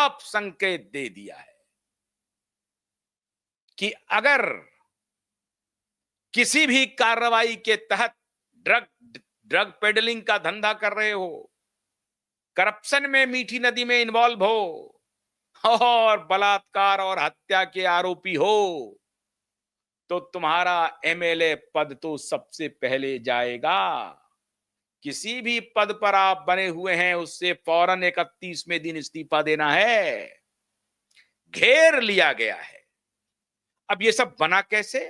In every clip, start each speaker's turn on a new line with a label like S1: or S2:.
S1: साफ संकेत दे दिया है कि अगर किसी भी कार्रवाई के तहत ड्रग पेडलिंग का धंधा कर रहे हो, करप्शन में मीठी नदी में इन्वॉल्व हो और बलात्कार और हत्या के आरोपी हो, तो तुम्हारा एमएलए पद तो सबसे पहले जाएगा। किसी भी पद पर आप बने हुए हैं, उससे फौरन 31वें दिन इस्तीफा देना है। घेर लिया गया है। अब ये सब बना कैसे?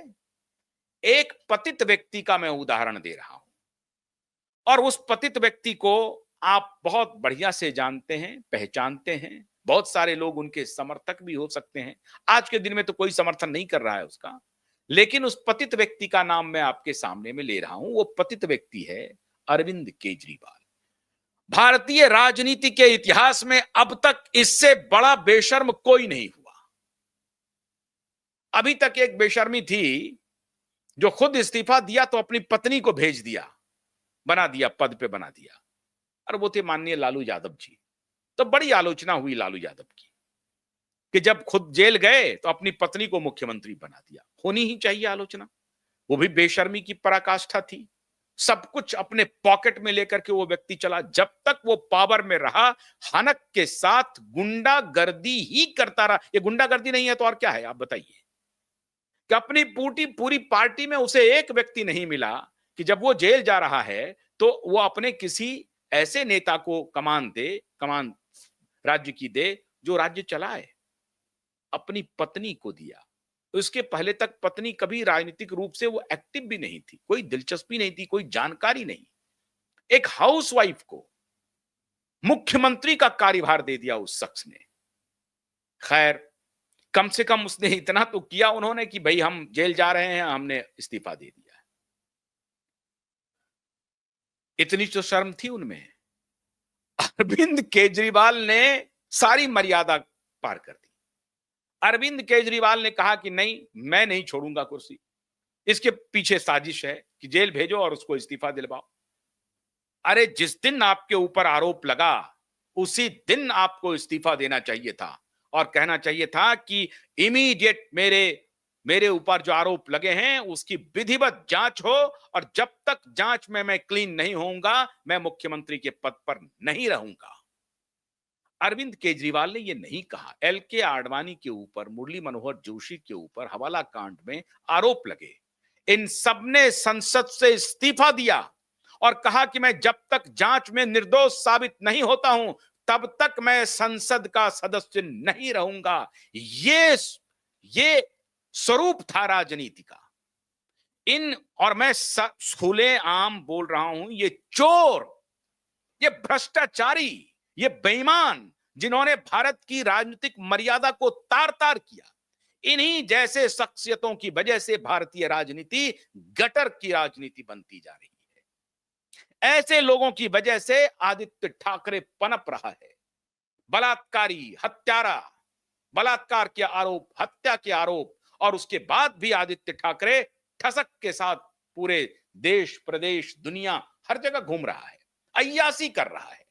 S1: एक पतित व्यक्ति का मैं उदाहरण दे रहा हूं, और उस पतित व्यक्ति को आप बहुत बढ़िया से जानते हैं, पहचानते हैं। बहुत सारे लोग उनके समर्थक भी हो सकते हैं। आज के दिन में तो कोई समर्थन नहीं कर रहा है उसका, लेकिन उस पतित व्यक्ति का नाम मैं आपके सामने में ले रहा हूं। वो पतित व्यक्ति है अरविंद केजरीवाल। भारतीय राजनीति के इतिहास में अब तक इससे बड़ा बेशर्म कोई नहीं हुआ। अभी तक एक बेशर्मी थी जो खुद इस्तीफा दिया तो अपनी पत्नी को भेज दिया, बना दिया, पद पे बना दिया, और वो थे माननीय लालू यादव जी। तो बड़ी आलोचना हुई लालू यादव की कि जब खुद जेल गए तो अपनी पत्नी को मुख्यमंत्री बना दिया। होनी ही चाहिए आलोचना, वो भी बेशर्मी की पराकाष्ठा थी। सब कुछ अपने पॉकेट में लेकर के वो व्यक्ति चला। जब तक वो पावर में रहा, हनक के साथ गुंडागर्दी ही करता रहा। ये गुंडागर्दी नहीं है तो और क्या है, आप बताइए? कि अपनी पूरी पार्टी में उसे एक व्यक्ति नहीं मिला कि जब वो जेल जा रहा है तो वो अपने किसी ऐसे नेता को कमान राज्य की दे जो राज्य चलाए। अपनी पत्नी को दिया। तो इसके पहले तक पत्नी कभी राजनीतिक रूप से वो एक्टिव भी नहीं थी, कोई दिलचस्पी नहीं थी, कोई जानकारी नहीं। एक हाउसवाइफ को मुख्यमंत्री का कार्यभार दे दिया उस शख्स ने। खैर, कम से कम उसने इतना तो किया उन्होंने कि भाई हम जेल जा रहे हैं, हमने इस्तीफा दे दिया है। इतनी तो शर्म थी उनमें। अरविंद केजरीवाल ने सारी मर्यादा पार कर दी। अरविंद केजरीवाल ने कहा कि नहीं, मैं नहीं छोड़ूंगा कुर्सी। इसके पीछे साजिश है कि जेल भेजो और उसको इस्तीफा दिलवाओ। अरे जिस दिन आपके ऊपर आरोप लगा उसी दिन आपको इस्तीफा देना चाहिए था और कहना चाहिए था कि इमीडिएट मेरे ऊपर जो आरोप लगे हैं उसकी विधिवत जांच हो, और जब तक जांच में मैं क्लीन नहीं होऊंगा मैं मुख्यमंत्री के पद पर नहीं रहूंगा। अरविंद केजरीवाल ने यह नहीं कहा। एलके आडवाणी के ऊपर, मुरली मनोहर जोशी के ऊपर हवाला कांड में आरोप लगे। इन सबने संसद से इस्तीफा दिया और कहा कि मैं जब तक जांच में निर्दोष साबित नहीं होता हूं तब तक मैं संसद का सदस्य नहीं रहूंगा। ये स्वरूप था राजनीति का। और मैं खुले आम बोल रहा हूं, ये चोर, ये भ्रष्टाचारी, ये बेईमान जिन्होंने भारत की राजनीतिक मर्यादा को तार तार किया, इन्हीं जैसे शख्सियतों की वजह से भारतीय राजनीति गटर की राजनीति बनती जा रही है। ऐसे लोगों की वजह से आदित्य ठाकरे पनप रहा है। बलात्कारी, हत्यारा, बलात्कार के आरोप, हत्या के आरोप, और उसके बाद भी आदित्य ठाकरे ठसक के साथ पूरे देश, प्रदेश, दुनिया हर जगह घूम रहा है, अय्यासी कर रहा है।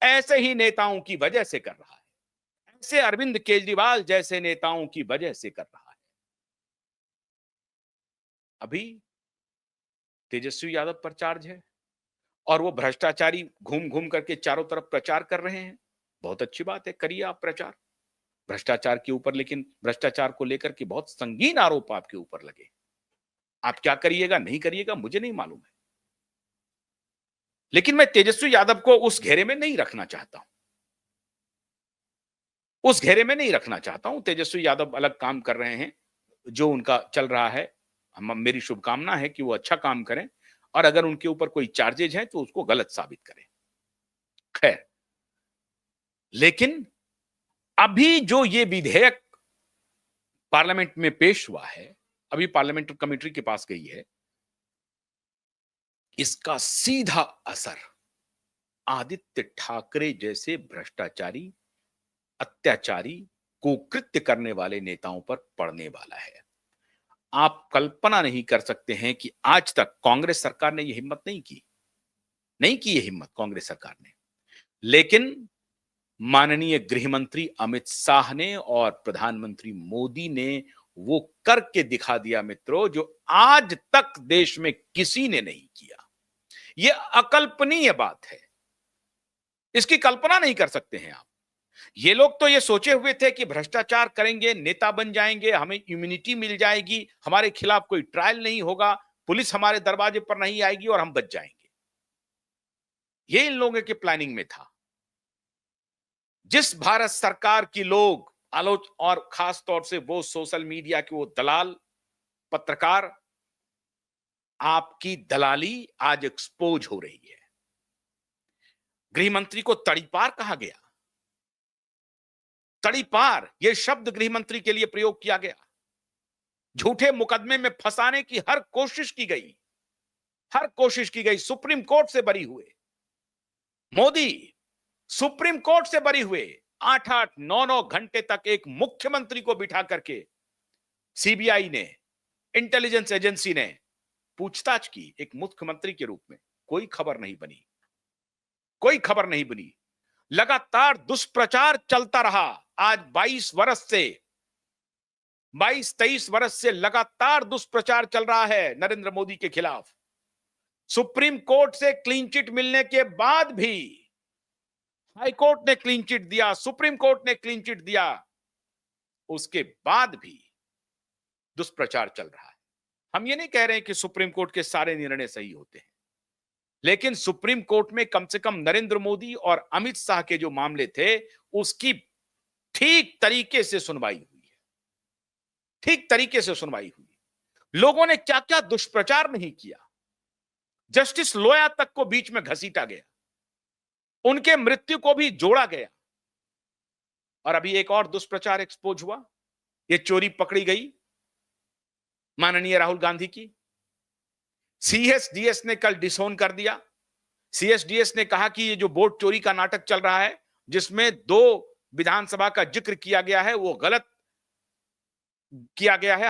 S1: ऐसे ही नेताओं की वजह से कर रहा है। ऐसे अरविंद केजरीवाल जैसे नेताओं की वजह से कर रहा है। अभी तेजस्वी यादव पर चार्ज है और वो भ्रष्टाचारी घूम घूम करके चारों तरफ प्रचार कर रहे हैं। बहुत अच्छी बात है, करिए आप प्रचार भ्रष्टाचार के ऊपर, लेकिन भ्रष्टाचार को लेकर के बहुत संगीन आरोप आपके ऊपर लगे। आप क्या करिएगा, नहीं करिएगा, मुझे नहीं मालूम है, लेकिन मैं तेजस्वी यादव को उस घेरे में नहीं रखना चाहता हूं। उस घेरे में नहीं रखना चाहता हूं। तेजस्वी यादव अलग काम कर रहे हैं, जो उनका चल रहा है। मेरी शुभकामना है कि वो अच्छा काम करें, और अगर उनके ऊपर कोई चार्जेज हैं तो उसको गलत साबित करें। खैर, लेकिन अभी जो ये विधेयक पार्लियामेंट में पेश हुआ है, अभी पार्लियामेंट्री कमेटी के पास गई है, इसका सीधा असर आदित्य ठाकरे जैसे भ्रष्टाचारी, अत्याचारी, कुकृत्य करने वाले नेताओं पर पड़ने वाला है। आप कल्पना नहीं कर सकते हैं कि आज तक कांग्रेस सरकार ने यह हिम्मत नहीं की ये हिम्मत कांग्रेस सरकार ने। लेकिन माननीय गृह मंत्री अमित शाह ने और प्रधानमंत्री मोदी ने वो करके दिखा दिया मित्रों, जो आज तक देश में किसी ने नहीं किया। ये अकल्पनीय बात है, इसकी कल्पना नहीं कर सकते हैं आप। ये लोग तो ये सोचे हुए थे कि भ्रष्टाचार करेंगे, नेता बन जाएंगे, हमें इम्यूनिटी मिल जाएगी, हमारे खिलाफ कोई ट्रायल नहीं होगा, पुलिस हमारे दरवाजे पर नहीं आएगी और हम बच जाएंगे। ये इन लोगों के प्लानिंग में था। जिस भारत सरकार की लोग और खास तौर से वो सोशल मीडिया के वो दलाल पत्रकार, आपकी दलाली आज एक्सपोज हो रही है। गृह मंत्री को तड़ीपार कहा गया। तड़ीपार यह शब्द गृह मंत्री के लिए प्रयोग किया गया। झूठे मुकदमे में फंसाने की हर कोशिश की गई, हर कोशिश की गई। सुप्रीम कोर्ट से बरी हुए मोदी, सुप्रीम कोर्ट से बरी हुए। 8-8, 9-9 घंटे तक एक मुख्यमंत्री को बिठा करके सीबीआई ने, इंटेलिजेंस एजेंसी ने पूछताछ की एक मुख्यमंत्री के रूप में। कोई खबर नहीं बनी, कोई खबर नहीं बनी। लगातार दुष्प्रचार चलता रहा। आज 22 वर्ष से, 22-23 वर्ष से लगातार दुष्प्रचार चल रहा है नरेंद्र मोदी के खिलाफ। सुप्रीम कोर्ट से क्लीन चिट मिलने के बाद भी, हाई कोर्ट ने क्लीन चिट दिया, सुप्रीम कोर्ट ने क्लीन चिट दिया, उसके बाद भी दुष्प्रचार चल रहा है। हम ये नहीं कह रहे हैं कि सुप्रीम कोर्ट के सारे निर्णय सही होते हैं, लेकिन सुप्रीम कोर्ट में कम से कम नरेंद्र मोदी और अमित शाह के जो मामले थे, उसकी ठीक तरीके से सुनवाई हुई है। ठीक तरीके से सुनवाई हुई। लोगों ने क्या क्या दुष्प्रचार नहीं किया। जस्टिस लोया तक को बीच में घसीटा गया, उनके मृत्यु को भी जोड़ा गया। और अभी एक और दुष्प्रचार एक्सपोज हुआ। ये चोरी पकड़ी गई माननीय राहुल गांधी की। सीएसडीएस ने कल डिसोन कर दिया। सीएसडीएस ने कहा कि ये जो वोट चोरी का नाटक चल रहा है, जिसमें 2 विधानसभा का जिक्र किया गया है, वो गलत किया गया है।